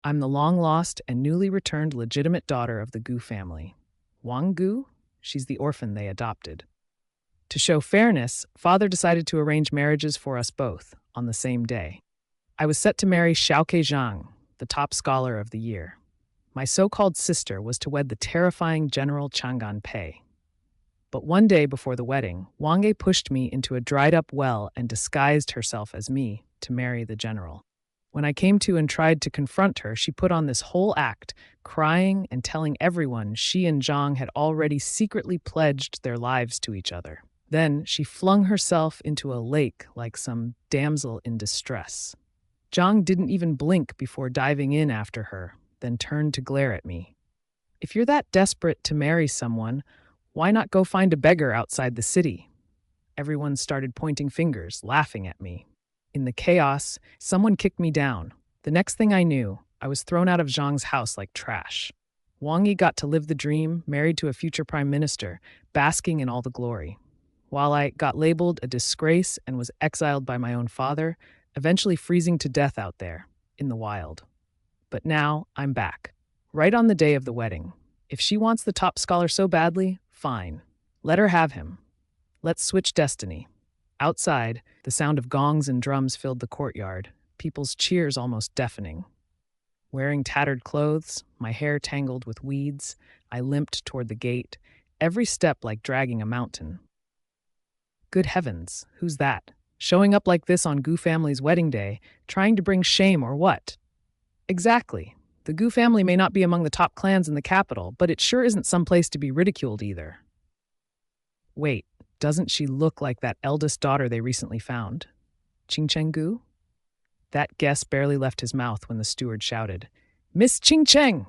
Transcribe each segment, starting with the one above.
I'm the long-lost and newly returned legitimate daughter of the Gu family. Wange Gu? She's the orphan they adopted. To show fairness, father decided to arrange marriages for us both on the same day. I was set to marry Xiaoke Zhang, the top scholar of the year. My so-called sister was to wed the terrifying General Chang'an Pei. But one day before the wedding, Wange pushed me into a dried-up well and disguised herself as me to marry the general. When I came to and tried to confront her, she put on this whole act, crying and telling everyone she and Zhang had already secretly pledged their lives to each other. Then she flung herself into a lake like some damsel in distress. Zhang didn't even blink before diving in after her, then turned to glare at me. If you're that desperate to marry someone, why not go find a beggar outside the city? Everyone started pointing fingers, laughing at me. In the chaos, someone kicked me down. The next thing I knew, I was thrown out of Zhang's house like trash. Wange got to live the dream, married to a future prime minister, basking in all the glory. While I got labeled a disgrace and was exiled by my own father, eventually freezing to death out there, in the wild. But now, I'm back. Right on the day of the wedding. If she wants the top scholar so badly, fine. Let her have him. Let's switch destiny. Outside, the sound of gongs and drums filled the courtyard, people's cheers almost deafening. Wearing tattered clothes, my hair tangled with weeds, I limped toward the gate, every step like dragging a mountain. Good heavens, who's that? Showing up like this on Gu family's wedding day, trying to bring shame or what? Exactly. The Gu family may not be among the top clans in the capital, but it sure isn't some place to be ridiculed either. Wait, doesn't she look like that eldest daughter they recently found? Qingcheng Gu? That guess barely left his mouth when the steward shouted, "Miss Qingcheng!"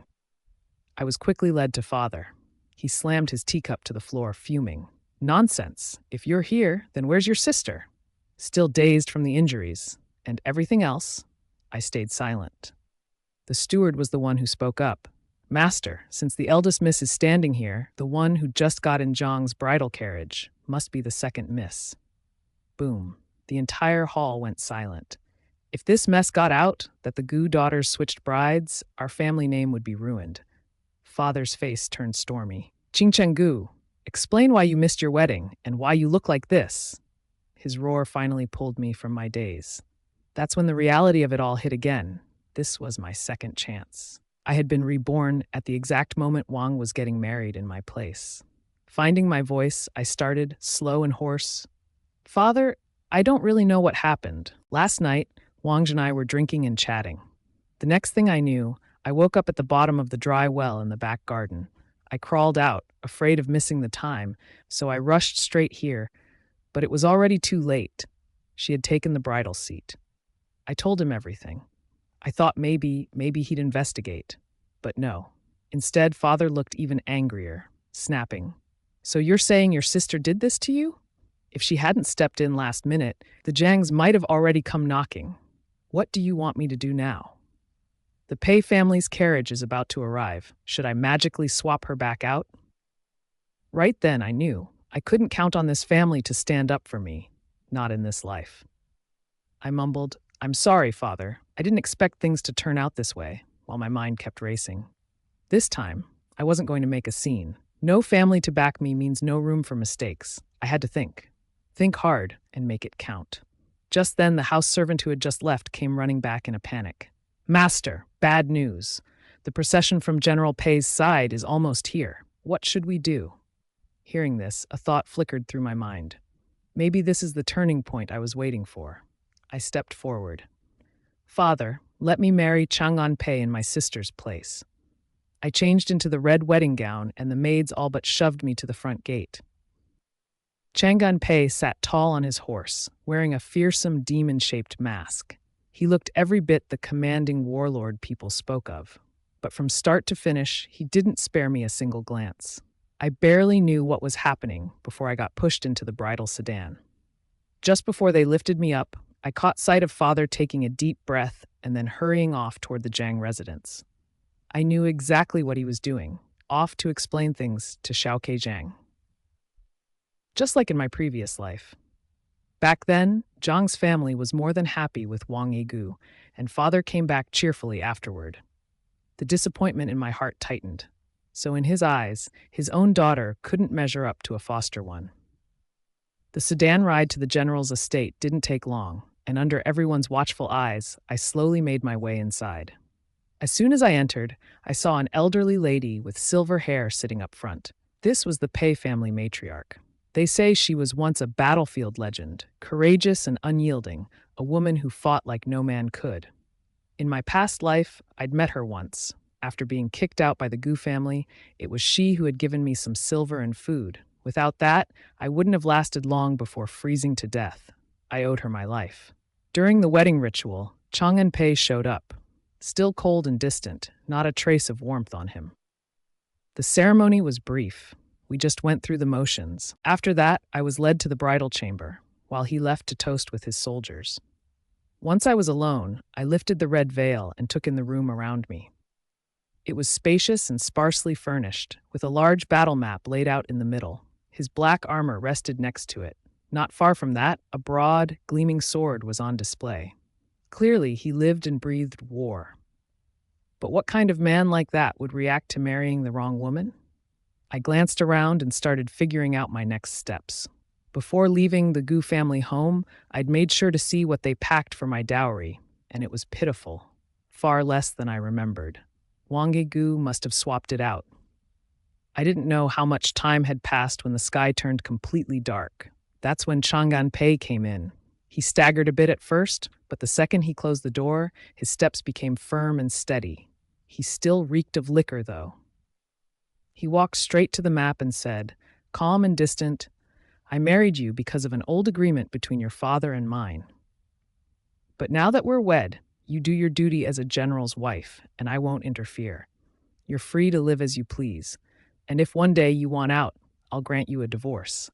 I was quickly led to father. He slammed his teacup to the floor, fuming. Nonsense. If you're here, then where's your sister? Still dazed from the injuries and everything else, I stayed silent. The steward was the one who spoke up. Master, since the eldest miss is standing here, the one who just got in Zhang's bridal carriage must be the second miss. Boom. The entire hall went silent. If this mess got out, that the Gu daughters switched brides, our family name would be ruined. Father's face turned stormy. Qingcheng Gu, explain why you missed your wedding and why you look like this. His roar finally pulled me from my daze. That's when the reality of it all hit again. This was my second chance. I had been reborn at the exact moment Wang was getting married in my place. Finding my voice, I started, slow and hoarse. Father, I don't really know what happened. Last night, Wang and I were drinking and chatting. The next thing I knew, I woke up at the bottom of the dry well in the back garden. I crawled out, afraid of missing the time, so I rushed straight here, but it was already too late. She had taken the bridal seat. I told him everything. I thought maybe he'd investigate. But no. Instead, father looked even angrier, snapping. So you're saying your sister did this to you? If she hadn't stepped in last minute, the Zhangs might have already come knocking. What do you want me to do now? The Pei family's carriage is about to arrive. Should I magically swap her back out? Right then, I knew. I couldn't count on this family to stand up for me. Not in this life. I mumbled, "I'm sorry, father. I didn't expect things to turn out this way," while my mind kept racing. This time, I wasn't going to make a scene. No family to back me means no room for mistakes. I had to think. Think hard and make it count. Just then, the house servant who had just left came running back in a panic. "Master, bad news. The procession from General Pei's side is almost here. What should we do?" Hearing this, a thought flickered through my mind. Maybe this is the turning point I was waiting for. I stepped forward. "Father, let me marry Chang'an Pei in my sister's place." I changed into the red wedding gown, and the maids all but shoved me to the front gate. Chang'an Pei sat tall on his horse, wearing a fearsome demon-shaped mask. He looked every bit the commanding warlord people spoke of. But from start to finish, he didn't spare me a single glance. I barely knew what was happening before I got pushed into the bridal sedan. Just before they lifted me up, I caught sight of father taking a deep breath and then hurrying off toward the Zhang residence. I knew exactly what he was doing, off to explain things to Xiaoke Zhang. Just like in my previous life. Back then, Zhang's family was more than happy with Wange Gu, and father came back cheerfully afterward. The disappointment in my heart tightened. So in his eyes, his own daughter couldn't measure up to a foster one. The sedan ride to the general's estate didn't take long, and under everyone's watchful eyes, I slowly made my way inside. As soon as I entered, I saw an elderly lady with silver hair sitting up front. This was the Pei family matriarch. They say she was once a battlefield legend, courageous and unyielding, a woman who fought like no man could. In my past life, I'd met her once. After being kicked out by the Gu family, it was she who had given me some silver and food. Without that, I wouldn't have lasted long before freezing to death. I owed her my life. During the wedding ritual, Chang'an Pei showed up. Still cold and distant, not a trace of warmth on him. The ceremony was brief. We just went through the motions. After that, I was led to the bridal chamber, while he left to toast with his soldiers. Once I was alone, I lifted the red veil and took in the room around me. It was spacious and sparsely furnished, with a large battle map laid out in the middle. His black armor rested next to it. Not far from that, a broad, gleaming sword was on display. Clearly, he lived and breathed war. But what kind of man like that would react to marrying the wrong woman? I glanced around and started figuring out my next steps. Before leaving the Gu family home, I'd made sure to see what they packed for my dowry, and it was pitiful. Far less than I remembered. Wange Gu must have swapped it out. I didn't know how much time had passed when the sky turned completely dark. That's when Chang'an Pei came in. He staggered a bit at first, but the second he closed the door, his steps became firm and steady. He still reeked of liquor, though. He walked straight to the map and said, calm and distant, "I married you because of an old agreement between your father and mine. But now that we're wed, you do your duty as a general's wife, and I won't interfere. You're free to live as you please, and if one day you want out, I'll grant you a divorce."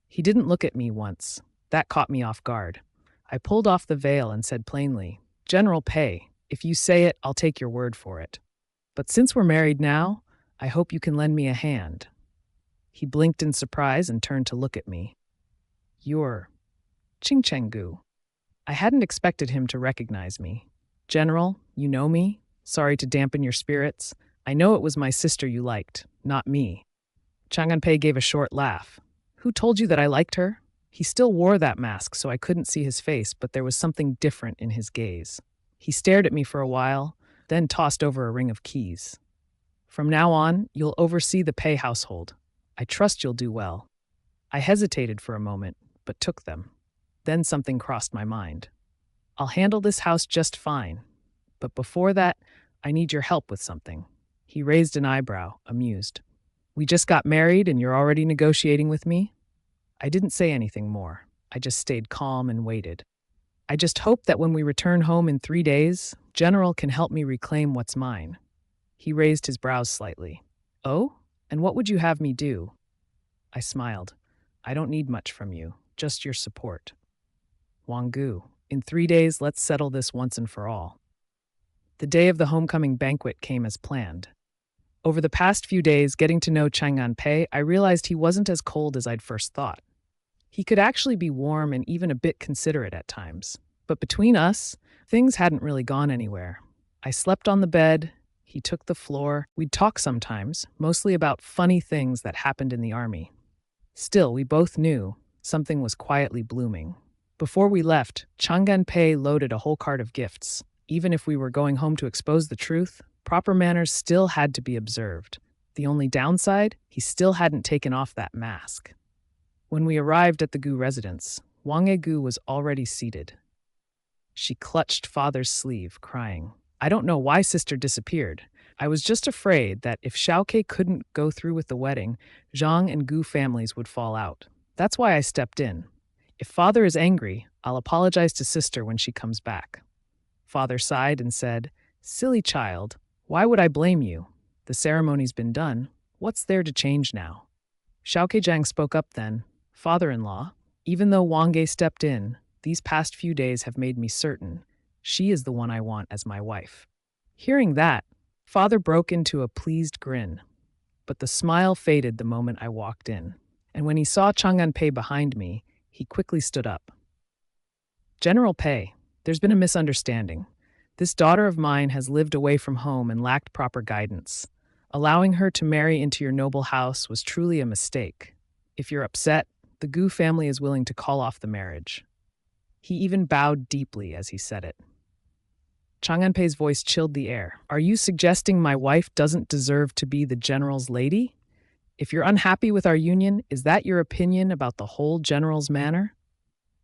He didn't look at me once. That caught me off guard. I pulled off the veil and said plainly, "General Pei, if you say it, I'll take your word for it. But since we're married now, I hope you can lend me a hand." He blinked in surprise and turned to look at me. "You're Cheng Gu." I hadn't expected him to recognize me. "General, you know me? Sorry to dampen your spirits. I know it was my sister you liked, not me." Chang'an Pei gave a short laugh. "Who told you that I liked her?" He still wore that mask, so I couldn't see his face, but there was something different in his gaze. He stared at me for a while, then tossed over a ring of keys. "From now on, you'll oversee the Pei household. I trust you'll do well." I hesitated for a moment, but took them. Then something crossed my mind. "I'll handle this house just fine. But before that, I need your help with something." He raised an eyebrow, amused. "We just got married and you're already negotiating with me?" I didn't say anything more. I just stayed calm and waited. "I just hope that when we return home in 3 days, General can help me reclaim what's mine." He raised his brows slightly. "Oh? And what would you have me do?" I smiled. "I don't need much from you, just your support." "Wange Gu, in 3 days, let's settle this once and for all." The day of the homecoming banquet came as planned. Over the past few days, getting to know Chang'an Pei, I realized he wasn't as cold as I'd first thought. He could actually be warm and even a bit considerate at times. But between us, things hadn't really gone anywhere. I slept on the bed, he took the floor. We'd talk sometimes, mostly about funny things that happened in the army. Still, we both knew something was quietly blooming. Before we left, Chang'an Pei loaded a whole cart of gifts. Even if we were going home to expose the truth, proper manners still had to be observed. The only downside, he still hadn't taken off that mask. When we arrived at the Gu residence, Wange Gu was already seated. She clutched father's sleeve, crying, "I don't know why sister disappeared. I was just afraid that if Xiaoke couldn't go through with the wedding, Zhang and Gu families would fall out. That's why I stepped in. If father is angry, I'll apologize to sister when she comes back." Father sighed and said, "Silly child, why would I blame you? The ceremony's been done. What's there to change now?" Xiaoke Zhang spoke up then. "Father-in-law, even though Wange stepped in, these past few days have made me certain she is the one I want as my wife." Hearing that, father broke into a pleased grin. But the smile faded the moment I walked in. And when he saw Chang'an Pei behind me, he quickly stood up. "General Pei, there's been a misunderstanding. This daughter of mine has lived away from home and lacked proper guidance. Allowing her to marry into your noble house was truly a mistake. If you're upset, the Gu family is willing to call off the marriage." He even bowed deeply as he said it. Chang'an Pei's voice chilled the air. "Are you suggesting my wife doesn't deserve to be the general's lady? If you're unhappy with our union, is that your opinion about the whole general's manner?"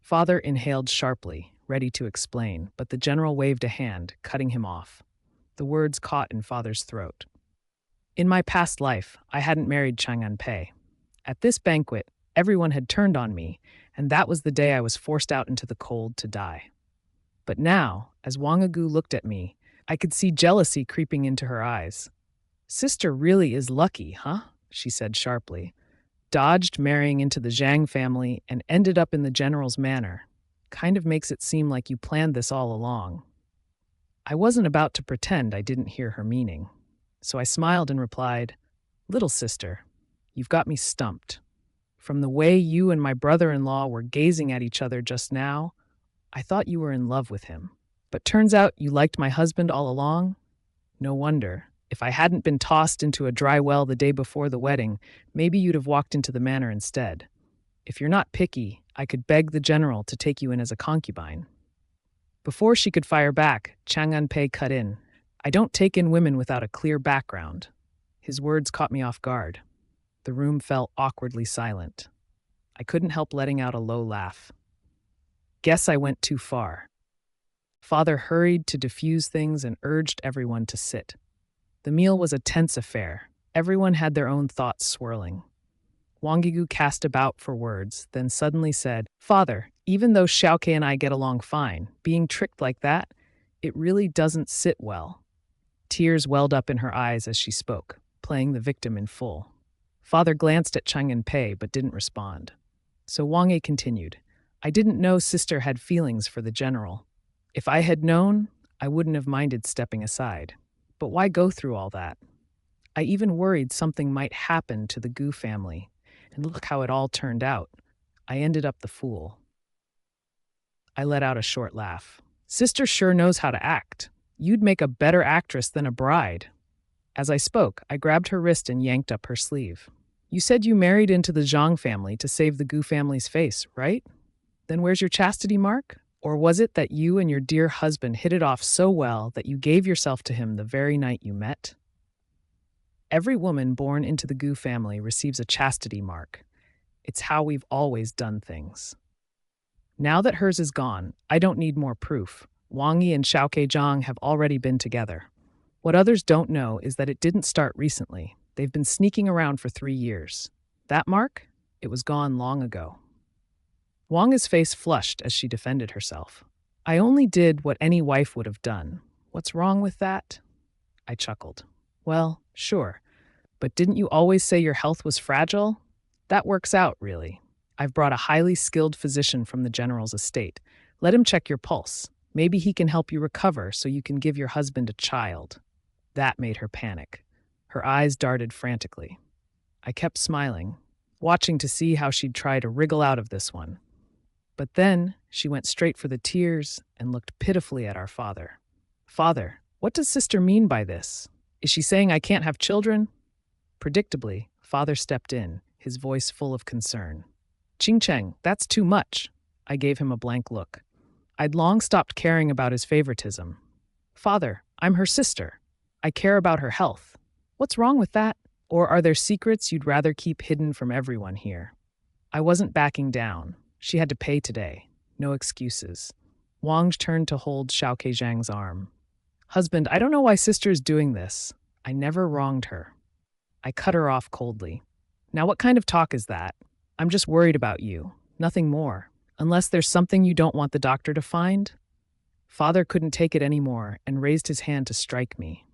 Father inhaled sharply, ready to explain, but the general waved a hand, cutting him off. The words caught in Father's throat. "In my past life, I hadn't married Chang'an Pei. At this banquet, everyone had turned on me, and that was the day I was forced out into the cold to die. But now, as Wange Gu looked at me, I could see jealousy creeping into her eyes. 'Sister really is lucky, huh?' she said sharply. 'Dodged marrying into the Zhang family and ended up in the general's manor. Kind of makes it seem like you planned this all along.' I wasn't about to pretend I didn't hear her meaning, so I smiled and replied, 'Little sister, you've got me stumped. From the way you and my brother-in-law were gazing at each other just now, I thought you were in love with him. But turns out you liked my husband all along? No wonder. If I hadn't been tossed into a dry well the day before the wedding, maybe you'd have walked into the manor instead. If you're not picky, I could beg the general to take you in as a concubine.' Before she could fire back, Chang'an Pei cut in. 'I don't take in women without a clear background.' His words caught me off guard. The room fell awkwardly silent. I couldn't help letting out a low laugh. Guess I went too far. Father hurried to diffuse things and urged everyone to sit. The meal was a tense affair. Everyone had their own thoughts swirling. Wange Gu cast about for words, then suddenly said, 'Father, even though Xiaoke and I get along fine, being tricked like that, it really doesn't sit well.' Tears welled up in her eyes as she spoke, playing the victim in full. Father glanced at Chang'an Pei but didn't respond. So Wang Yi continued, 'I didn't know sister had feelings for the general. If I had known, I wouldn't have minded stepping aside. But why go through all that? I even worried something might happen to the Gu family. And look how it all turned out. I ended up the fool.' I let out a short laugh. 'Sister sure knows how to act. You'd make a better actress than a bride.' As I spoke, I grabbed her wrist and yanked up her sleeve. 'You said you married into the Zhang family to save the Gu family's face, right? Then where's your chastity mark? Or was it that you and your dear husband hit it off so well that you gave yourself to him the very night you met?' Every woman born into the Gu family receives a chastity mark. It's how we've always done things. Now that hers is gone, I don't need more proof. Wang Yi and Xiaoke Zhang have already been together. What others don't know is that it didn't start recently. They've been sneaking around for 3 years. That mark? It was gone long ago." Wang's face flushed as she defended herself. "I only did what any wife would have done. What's wrong with that?" I chuckled. "Well, sure. But didn't you always say your health was fragile? That works out, really. I've brought a highly skilled physician from the general's estate. Let him check your pulse. Maybe he can help you recover so you can give your husband a child." That made her panic. Her eyes darted frantically. I kept smiling, watching to see how she'd try to wriggle out of this one. But then she went straight for the tears and looked pitifully at our father. "Father, what does sister mean by this? Is she saying I can't have children?" Predictably, father stepped in, his voice full of concern. "Qingcheng, that's too much." I gave him a blank look. I'd long stopped caring about his favoritism. "Father, I'm her sister. I care about her health. What's wrong with that? Or are there secrets you'd rather keep hidden from everyone here?" I wasn't backing down. She had to pay today. No excuses. Wang turned to hold Xiaoke Zhang's arm. "Husband, I don't know why sister's doing this. I never wronged her." I cut her off coldly. "Now what kind of talk is that? I'm just worried about you. Nothing more. Unless there's something you don't want the doctor to find?" Father couldn't take it anymore and raised his hand to strike me.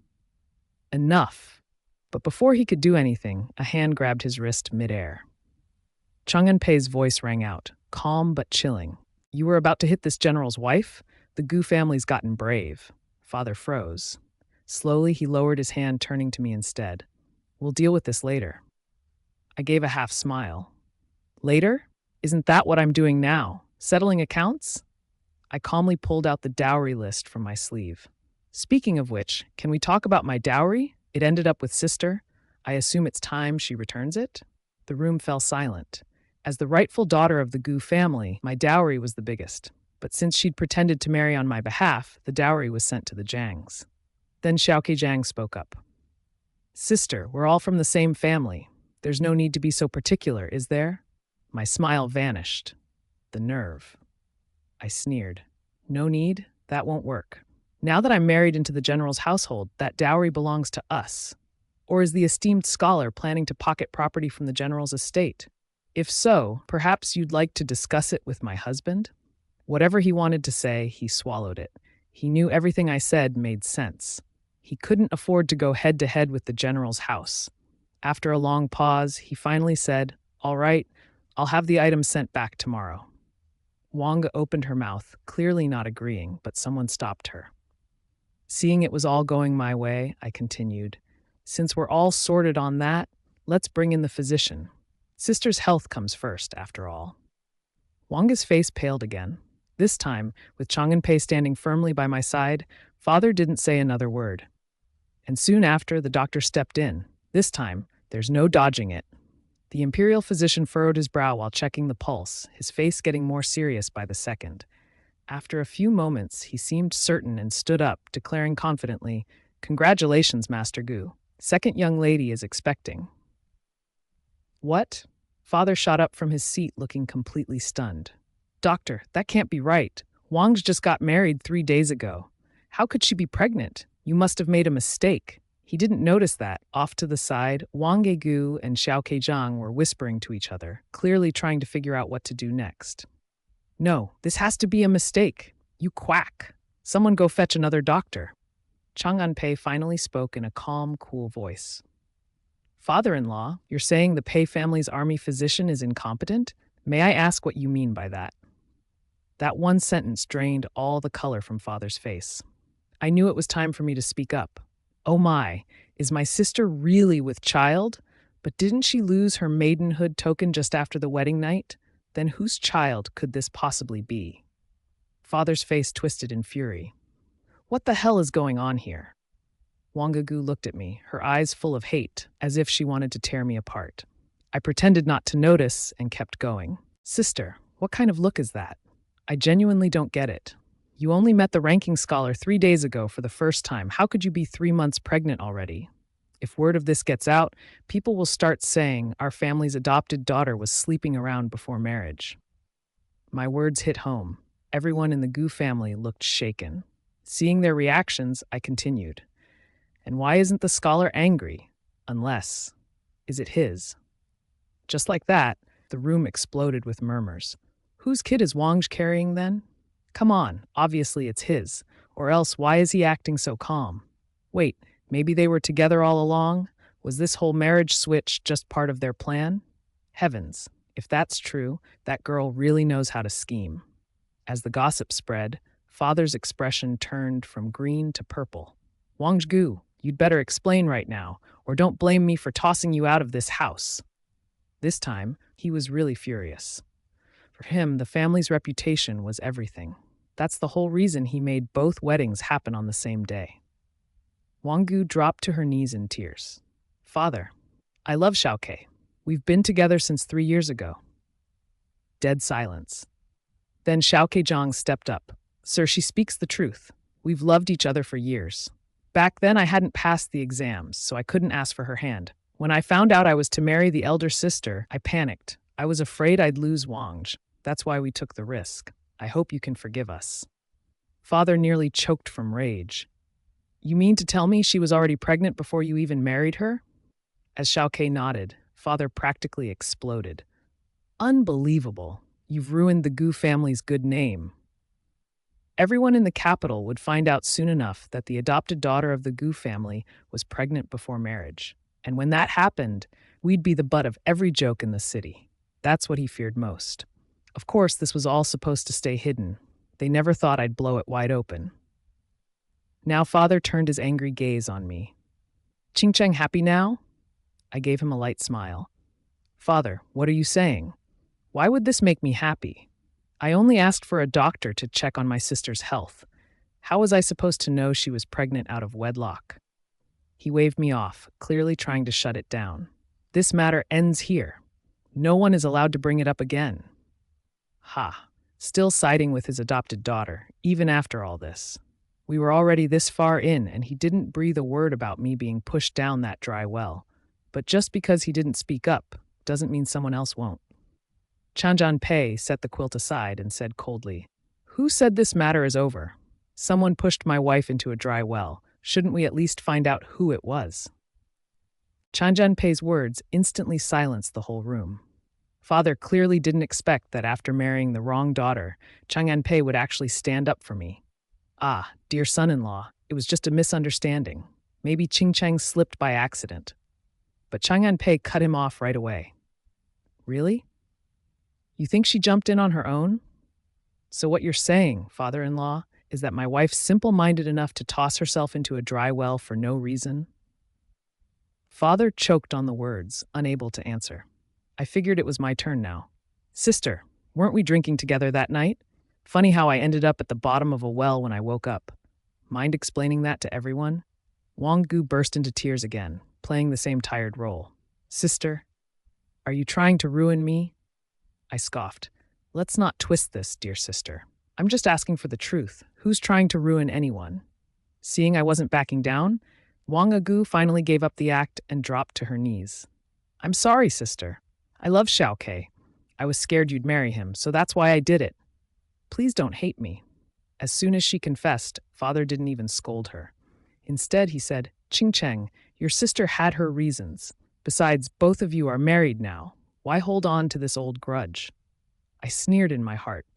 Enough. But before he could do anything, a hand grabbed his wrist midair. Chang'an Pei's voice rang out, calm but chilling. "You were about to hit this general's wife? The Gu family's gotten brave." Father froze. Slowly, he lowered his hand, turning to me instead. "We'll deal with this later." I gave a half smile. "Later? Isn't that what I'm doing now? Settling accounts?" I calmly pulled out the dowry list from my sleeve. Speaking of which, can we talk about my dowry? It ended up with sister. I assume it's time she returns it? The room fell silent. As the rightful daughter of the Gu family, my dowry was the biggest. But since she'd pretended to marry on my behalf, the dowry was sent to the Zhangs. Then Xiaoke Zhang spoke up. Sister, we're all from the same family. There's no need to be so particular, is there? My smile vanished. The nerve. I sneered. No need? That won't work. Now that I'm married into the general's household, that dowry belongs to us. Or is the esteemed scholar planning to pocket property from the general's estate? If so, perhaps you'd like to discuss it with my husband? Whatever he wanted to say, he swallowed it. He knew everything I said made sense. He couldn't afford to go head-to-head with the general's house. After a long pause, he finally said, All right, I'll have the items sent back tomorrow. Wange opened her mouth, clearly not agreeing, but someone stopped her. Seeing it was all going my way, I continued, Since we're all sorted on that, let's bring in the physician. Sister's health comes first, after all. Wange's face paled again. This time, with Chang'an Pei standing firmly by my side, father didn't say another word. And soon after, the doctor stepped in. This time, there's no dodging it. The imperial physician furrowed his brow while checking the pulse, his face getting more serious by the second. After a few moments, he seemed certain and stood up, declaring confidently, Congratulations, Master Gu. Second young lady is expecting. What? Father shot up from his seat looking completely stunned. Doctor, that can't be right. Wang's just got married 3 days ago. How could she be pregnant? You must have made a mistake. He didn't notice that. Off to the side, Wange Gu and Xiaoke Zhang were whispering to each other, clearly trying to figure out what to do next. No, this has to be a mistake. You quack. Someone go fetch another doctor. Chang'an Pei finally spoke in a calm, cool voice. Father-in-law, you're saying the Pei family's army physician is incompetent? May I ask what you mean by that? That one sentence drained all the color from father's face. I knew it was time for me to speak up. Oh my, is my sister really with child? But didn't she lose her maidenhood token just after the wedding night? Then whose child could this possibly be? Father's face twisted in fury. What the hell is going on here? Wange Gu looked at me, her eyes full of hate, as if she wanted to tear me apart. I pretended not to notice and kept going. Sister, what kind of look is that? I genuinely don't get it. You only met the ranking scholar 3 days ago for the first time. How could you be 3 months pregnant already? If word of this gets out, people will start saying our family's adopted daughter was sleeping around before marriage. My words hit home. Everyone in the Gu family looked shaken. Seeing their reactions, I continued. And why isn't the scholar angry? Unless, is it his? Just like that, the room exploded with murmurs. Whose kid is Wange carrying then? Come on, obviously it's his. Or else why is he acting so calm? Wait, maybe they were together all along? Was this whole marriage switch just part of their plan? Heavens, if that's true, that girl really knows how to scheme. As the gossip spread, father's expression turned from green to purple. Wange Gu, you'd better explain right now, or don't blame me for tossing you out of this house. This time, he was really furious. For him, the family's reputation was everything. That's the whole reason he made both weddings happen on the same day. Wange Gu dropped to her knees in tears. Father, I love Xiaoke. We've been together since 3 years ago. Dead silence. Then Xiaoke Zhang stepped up. Sir, she speaks the truth. We've loved each other for years. Back then I hadn't passed the exams, so I couldn't ask for her hand. When I found out I was to marry the elder sister, I panicked. I was afraid I'd lose Wange. That's why we took the risk. I hope you can forgive us. Father nearly choked from rage. You mean to tell me she was already pregnant before you even married her? As Xiaoke nodded, father practically exploded. Unbelievable. You've ruined the Gu family's good name. Everyone in the capital would find out soon enough that the adopted daughter of the Gu family was pregnant before marriage. And when that happened, we'd be the butt of every joke in the city. That's what he feared most. Of course, this was all supposed to stay hidden. They never thought I'd blow it wide open. Now father turned his angry gaze on me. Qingcheng happy now? I gave him a light smile. Father, what are you saying? Why would this make me happy? I only asked for a doctor to check on my sister's health. How was I supposed to know she was pregnant out of wedlock? He waved me off, clearly trying to shut it down. This matter ends here. No one is allowed to bring it up again. Ha! Still siding with his adopted daughter, even after all this. We were already this far in, and he didn't breathe a word about me being pushed down that dry well. But just because he didn't speak up doesn't mean someone else won't. Chang'an Pei set the quilt aside and said coldly, "Who said this matter is over? Someone pushed my wife into a dry well. Shouldn't we at least find out who it was?" Chang'an Pei's words instantly silenced the whole room. Father clearly didn't expect that after marrying the wrong daughter, Chang'an Pei would actually stand up for me. Ah, dear son-in-law, it was just a misunderstanding. Maybe Ching Cheng slipped by accident. But Chang'an Pei cut him off right away. Really? You think she jumped in on her own? So what you're saying, father-in-law, is that my wife's simple-minded enough to toss herself into a dry well for no reason? Father choked on the words, unable to answer. I figured it was my turn now. Sister, weren't we drinking together that night? Funny how I ended up at the bottom of a well when I woke up. Mind explaining that to everyone? Wange Gu burst into tears again, playing the same tired role. Sister, are you trying to ruin me? I scoffed. Let's not twist this, dear sister. I'm just asking for the truth. Who's trying to ruin anyone? Seeing I wasn't backing down, Wange Gu finally gave up the act and dropped to her knees. I'm sorry, sister. I love Xiaoke. I was scared you'd marry him, so that's why I did it. Please don't hate me. As soon as she confessed, Father didn't even scold her. Instead, he said, Ching Cheng, your sister had her reasons. Besides, both of you are married now. Why hold on to this old grudge? I sneered in my heart.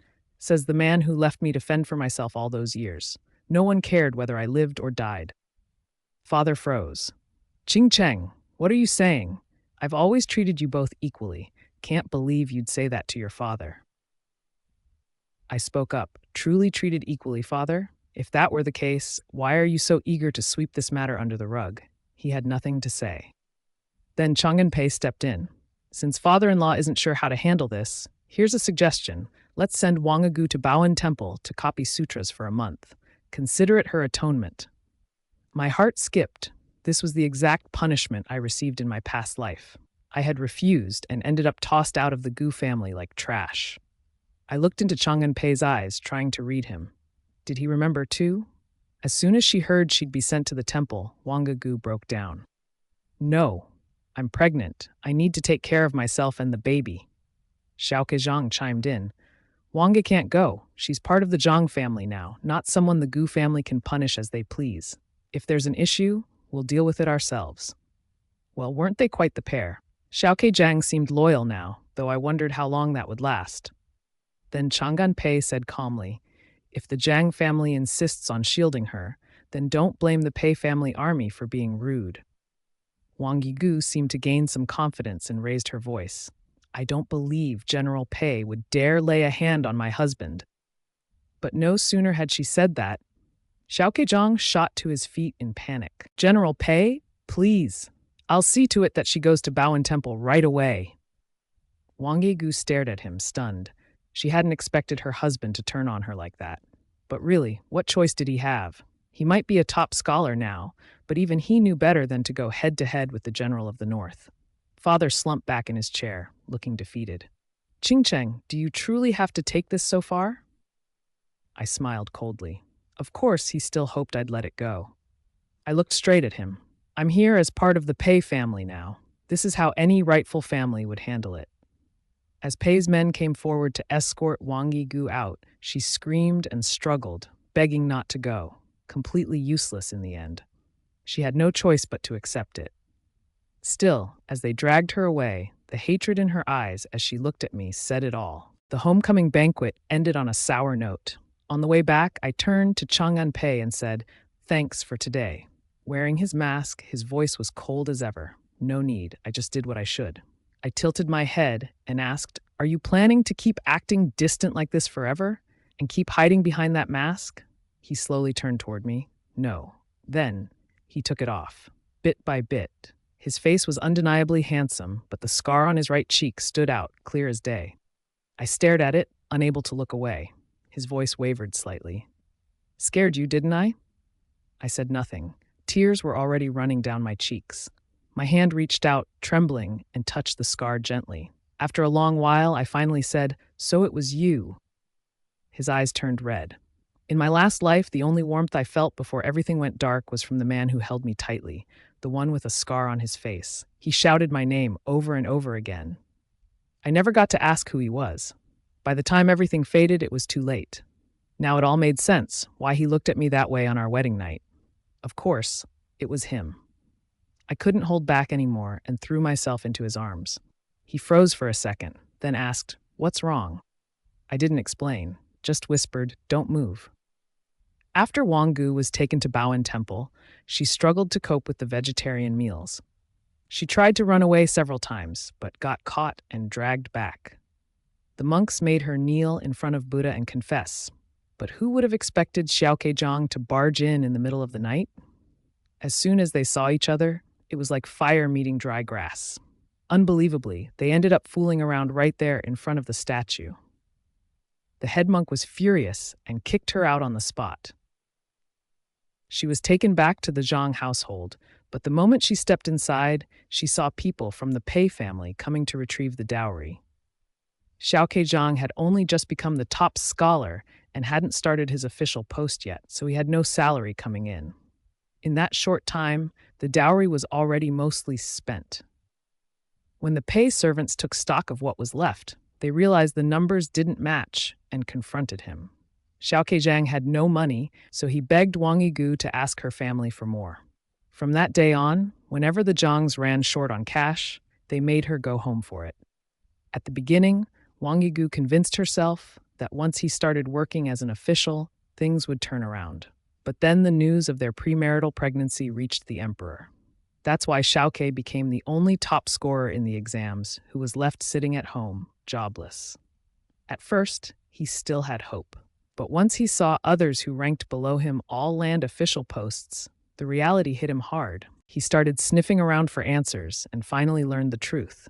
Says the man who left me to fend for myself all those years. No one cared whether I lived or died. Father froze. Ching Cheng, what are you saying? I've always treated you both equally. Can't believe you'd say that to your father. I spoke up. Truly treated equally, Father? If that were the case, why are you so eager to sweep this matter under the rug? He had nothing to say. Then Chang'an Pei stepped in. Since father-in-law isn't sure how to handle this, here's a suggestion. Let's send Wange Gu to Bao'an Temple to copy sutras for a month. Consider it her atonement. My heart skipped. This was the exact punishment I received in my past life. I had refused and ended up tossed out of the Gu family like trash. I looked into Chang'an Pei's eyes, trying to read him. Did he remember too? As soon as she heard she'd be sent to the temple, Wange Gu broke down. No, I'm pregnant. I need to take care of myself and the baby. Xiaoke Zhang chimed in. Wange can't go. She's part of the Zhang family now, not someone the Gu family can punish as they please. If there's an issue, we'll deal with it ourselves. Well, weren't they quite the pair? Xiaoke Zhang seemed loyal now, though I wondered how long that would last. Then Chang'an Pei said calmly, if the Zhang family insists on shielding her, then don't blame the Pei family army for being rude. Wange Gu seemed to gain some confidence and raised her voice. I don't believe General Pei would dare lay a hand on my husband. But no sooner had she said that, Xiaoke Zhang shot to his feet in panic. General Pei, please. I'll see to it that she goes to Bao'an Temple right away. Wange Gu stared at him, stunned. She hadn't expected her husband to turn on her like that. But really, what choice did he have? He might be a top scholar now, but even he knew better than to go head-to-head with the General of the North. Father slumped back in his chair, looking defeated. Ching Cheng, do you truly have to take this so far? I smiled coldly. Of course, he still hoped I'd let it go. I looked straight at him. I'm here as part of the Pei family now. This is how any rightful family would handle it. As Pei's men came forward to escort Wange Gu out, she screamed and struggled, begging not to go, completely useless in the end. She had no choice but to accept it. Still, as they dragged her away, the hatred in her eyes as she looked at me said it all. The homecoming banquet ended on a sour note. On the way back, I turned to Chang'an Pei and said, thanks for today. Wearing his mask, his voice was cold as ever. No need, I just did what I should. I tilted my head and asked, are you planning to keep acting distant like this forever? And keep hiding behind that mask? He slowly turned toward me. No. Then, he took it off, bit by bit. His face was undeniably handsome, but the scar on his right cheek stood out, clear as day. I stared at it, unable to look away. His voice wavered slightly. Scared you, didn't I? I said nothing. Tears were already running down my cheeks. My hand reached out, trembling, and touched the scar gently. After a long while, I finally said, "So it was you." His eyes turned red. In my last life, the only warmth I felt before everything went dark was from the man who held me tightly, the one with a scar on his face. He shouted my name over and over again. I never got to ask who he was. By the time everything faded, it was too late. Now it all made sense, why he looked at me that way on our wedding night. Of course, it was him. I couldn't hold back anymore and threw myself into his arms. He froze for a second, then asked, "What's wrong?" I didn't explain, just whispered, "Don't move." After Wange Gu was taken to Baoan Temple, she struggled to cope with the vegetarian meals. She tried to run away several times, but got caught and dragged back. The monks made her kneel in front of Buddha and confess, but who would have expected Xiaoke Zhang to barge in the middle of the night? As soon as they saw each other, it was like fire meeting dry grass. Unbelievably, they ended up fooling around right there in front of the statue. The head monk was furious and kicked her out on the spot. She was taken back to the Zhang household, but the moment she stepped inside, she saw people from the Pei family coming to retrieve the dowry. Xiaoke Zhang had only just become the top scholar and hadn't started his official post yet, so he had no salary coming in. In that short time, the dowry was already mostly spent. When the Pei servants took stock of what was left, they realized the numbers didn't match and confronted him. Xiaoke Zhang had no money, so he begged Wange Gu to ask her family for more. From that day on, whenever the Zhangs ran short on cash, they made her go home for it. At the beginning, Wange Gu convinced herself that once he started working as an official, things would turn around. But then the news of their premarital pregnancy reached the emperor. That's why Xiaoke became the only top scorer in the exams who was left sitting at home, jobless. At first, he still had hope. But once he saw others who ranked below him all land official posts, the reality hit him hard. He started sniffing around for answers and finally learned the truth.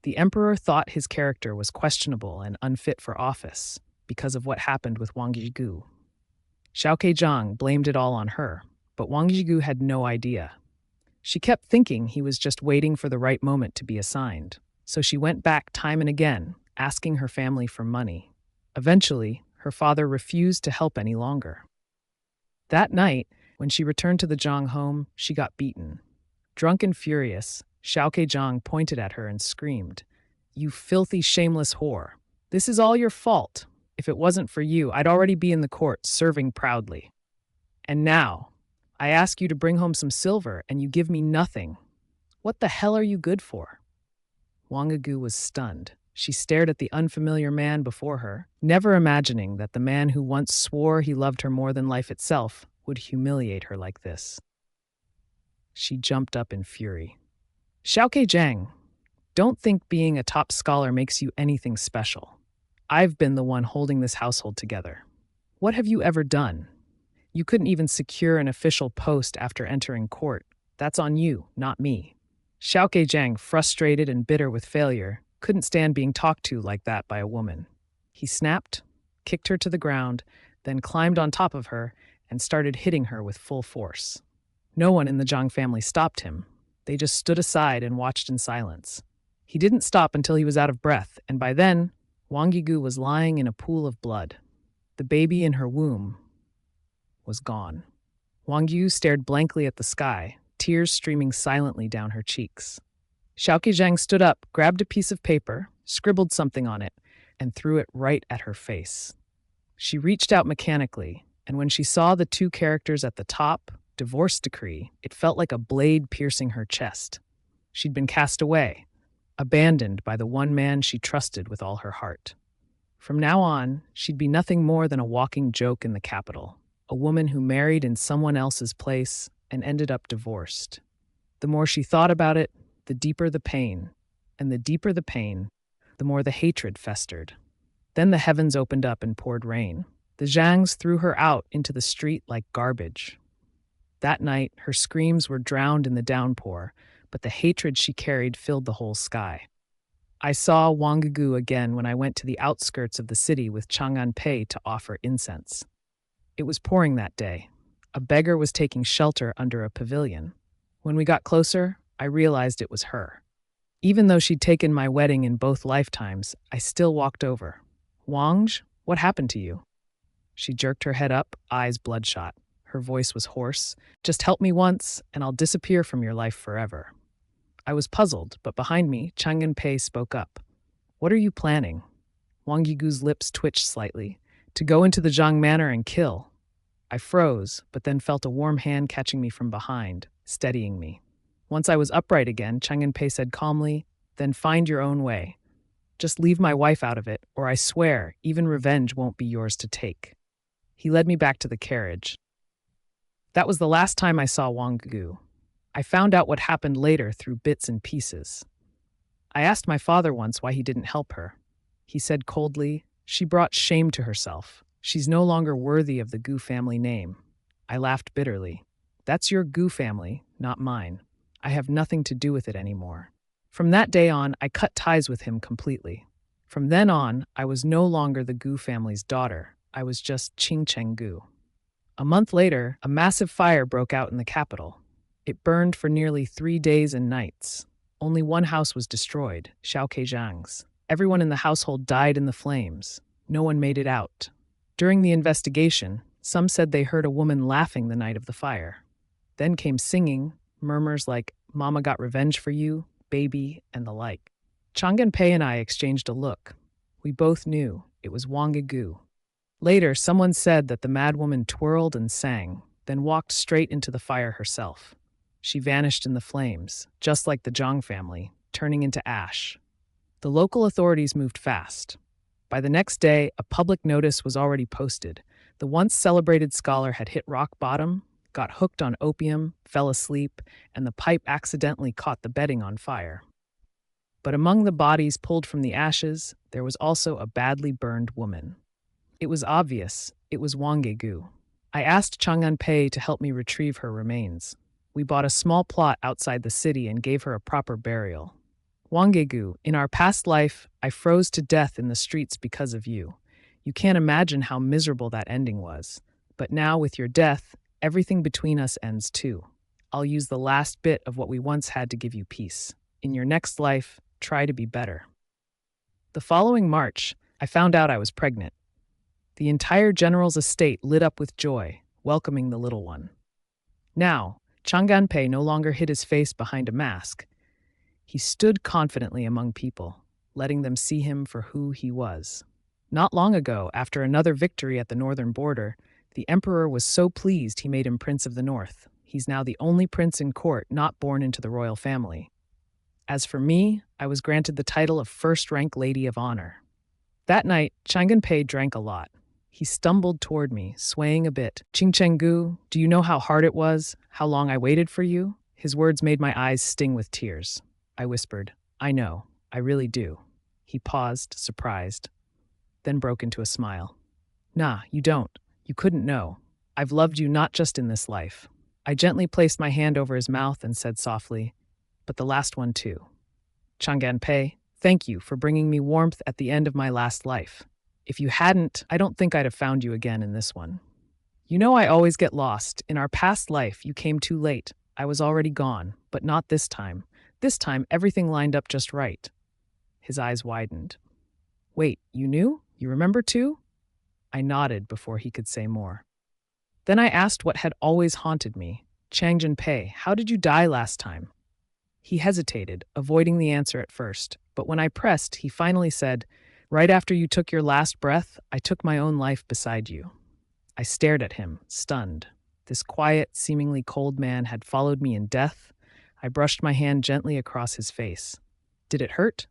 The emperor thought his character was questionable and unfit for office because of what happened with Wange Gu. Xiaoke Zhang blamed it all on her, but Wange Gu had no idea. She kept thinking he was just waiting for the right moment to be assigned, so she went back time and again, asking her family for money. Eventually, her father refused to help any longer. That night, when she returned to the Zhang home, she got beaten. Drunk and furious, Xiaoke Zhang pointed at her and screamed, "You filthy, shameless whore. This is all your fault. If it wasn't for you, I'd already be in the court serving proudly. And now, I ask you to bring home some silver and you give me nothing. What the hell are you good for?" Wange Gu was stunned. She stared at the unfamiliar man before her, never imagining that the man who once swore he loved her more than life itself would humiliate her like this. She jumped up in fury. "Xiaoke Zhang, don't think being a top scholar makes you anything special. I've been the one holding this household together. What have you ever done? You couldn't even secure an official post after entering court. That's on you, not me." Xiaoke Zhang, frustrated and bitter with failure, couldn't stand being talked to like that by a woman. He snapped, kicked her to the ground, then climbed on top of her and started hitting her with full force. No one in the Zhang family stopped him. They just stood aside and watched in silence. He didn't stop until he was out of breath, and by then, Wange Gu was lying in a pool of blood. The baby in her womb was gone. Wange Gu stared blankly at the sky, tears streaming silently down her cheeks. Xiaoke Zhang stood up, grabbed a piece of paper, scribbled something on it, and threw it right at her face. She reached out mechanically, and when she saw the two characters at the top, divorce decree, it felt like a blade piercing her chest. She'd been cast away, abandoned by the one man she trusted with all her heart. From now on, she'd be nothing more than a walking joke in the capital, a woman who married in someone else's place and ended up divorced. The more she thought about it, the deeper the pain, and the deeper the pain, the more the hatred festered. Then the heavens opened up and poured rain. The Zhangs threw her out into the street like garbage. That night, her screams were drowned in the downpour, but the hatred she carried filled the whole sky. I saw Wange Gu again when I went to the outskirts of the city with Chang'an Pei to offer incense. It was pouring that day. A beggar was taking shelter under a pavilion. When we got closer, I realized it was her. Even though she'd taken my wedding in both lifetimes, I still walked over. Wange, what happened to you? She jerked her head up, eyes bloodshot. Her voice was hoarse. Just help me once, and I'll disappear from your life forever. I was puzzled, but behind me, Chang'an Pei spoke up. What are you planning? Wange Gu's lips twitched slightly. To go into the Zhang manor and kill. I froze, but then felt a warm hand catching me from behind, steadying me. Once I was upright again, Chang'an Pei said calmly, then find your own way. Just leave my wife out of it, or I swear, even revenge won't be yours to take. He led me back to the carriage. That was the last time I saw Wange Gu. I found out what happened later through bits and pieces. I asked my father once why he didn't help her. He said coldly, she brought shame to herself. She's no longer worthy of the Gu family name. I laughed bitterly. That's your Gu family, not mine. I have nothing to do with it anymore. From that day on, I cut ties with him completely. From then on, I was no longer the Gu family's daughter. I was just Qingcheng Gu. A month later, a massive fire broke out in the capital. It burned for nearly 3 days and nights. Only one house was destroyed, Xiaoke Zhang's. Everyone in the household died in the flames. No one made it out. During the investigation, some said they heard a woman laughing the night of the fire. Then came singing, murmurs like, Mama got revenge for you, baby, and the like. Chang'an Pei and I exchanged a look. We both knew it was Wange Gu. Later, someone said that the madwoman twirled and sang, then walked straight into the fire herself. She vanished in the flames, just like the Zhang family, turning into ash. The local authorities moved fast. By the next day, a public notice was already posted. The once celebrated scholar had hit rock bottom, got hooked on opium, fell asleep, and the pipe accidentally caught the bedding on fire. But among the bodies pulled from the ashes, there was also a badly burned woman. It was obvious, it was Wange Gu. I asked Chang'an Pei to help me retrieve her remains. We bought a small plot outside the city and gave her a proper burial. Wange Gu, in our past life, I froze to death in the streets because of you. You can't imagine how miserable that ending was. But now, with your death, everything between us ends too. I'll use the last bit of what we once had to give you peace. In your next life, try to be better. The following March, I found out I was pregnant. The entire general's estate lit up with joy, welcoming the little one. Now, Chang'an Pei no longer hid his face behind a mask. He stood confidently among people, letting them see him for who he was. Not long ago, after another victory at the northern border, the emperor was so pleased he made him Prince of the North. He's now the only prince in court not born into the royal family. As for me, I was granted the title of first-rank Lady of Honor. That night, Chang'an Pei drank a lot. He stumbled toward me, swaying a bit. Qingcheng Gu, do you know how hard it was? How long I waited for you? His words made my eyes sting with tears. I whispered, I know, I really do. He paused, surprised, then broke into a smile. Nah, you don't. You couldn't know. I've loved you not just in this life. I gently placed my hand over his mouth and said softly, but the last one too. Chang'an Pei, thank you for bringing me warmth at the end of my last life. If you hadn't, I don't think I'd have found you again in this one. You know I always get lost. In our past life, you came too late. I was already gone, but not this time. This time, everything lined up just right. His eyes widened. Wait, you knew? You remember too? I nodded before he could say more. Then I asked what had always haunted me. Chang'an Pei, how did you die last time? He hesitated, avoiding the answer at first, but when I pressed, he finally said, right after you took your last breath, I took my own life beside you. I stared at him, stunned. This quiet, seemingly cold man had followed me in death. I brushed my hand gently across his face. Did it hurt?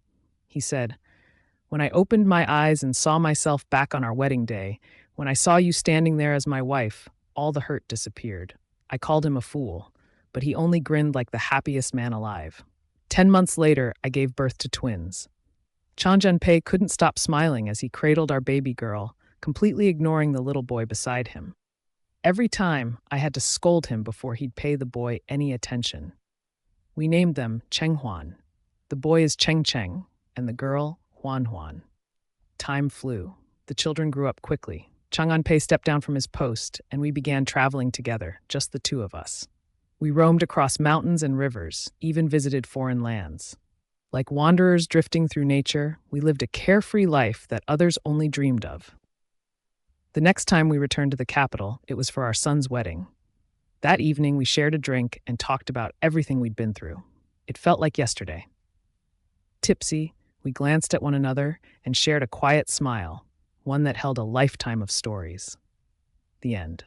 He said, when I opened my eyes and saw myself back on our wedding day, when I saw you standing there as my wife, all the hurt disappeared. I called him a fool, but he only grinned like the happiest man alive. 10 months later, I gave birth to twins. Chang'an Pei couldn't stop smiling as he cradled our baby girl, completely ignoring the little boy beside him. Every time, I had to scold him before he'd pay the boy any attention. We named them Cheng Huan. The boy is Cheng Cheng, and the girl, Huan Huan. Time flew. The children grew up quickly. Chang'an Pei stepped down from his post, and we began traveling together, just the two of us. We roamed across mountains and rivers, even visited foreign lands. Like wanderers drifting through nature, we lived a carefree life that others only dreamed of. The next time we returned to the capital, it was for our son's wedding. That evening, we shared a drink and talked about everything we'd been through. It felt like yesterday. Tipsy, we glanced at one another and shared a quiet smile, one that held a lifetime of stories. The end.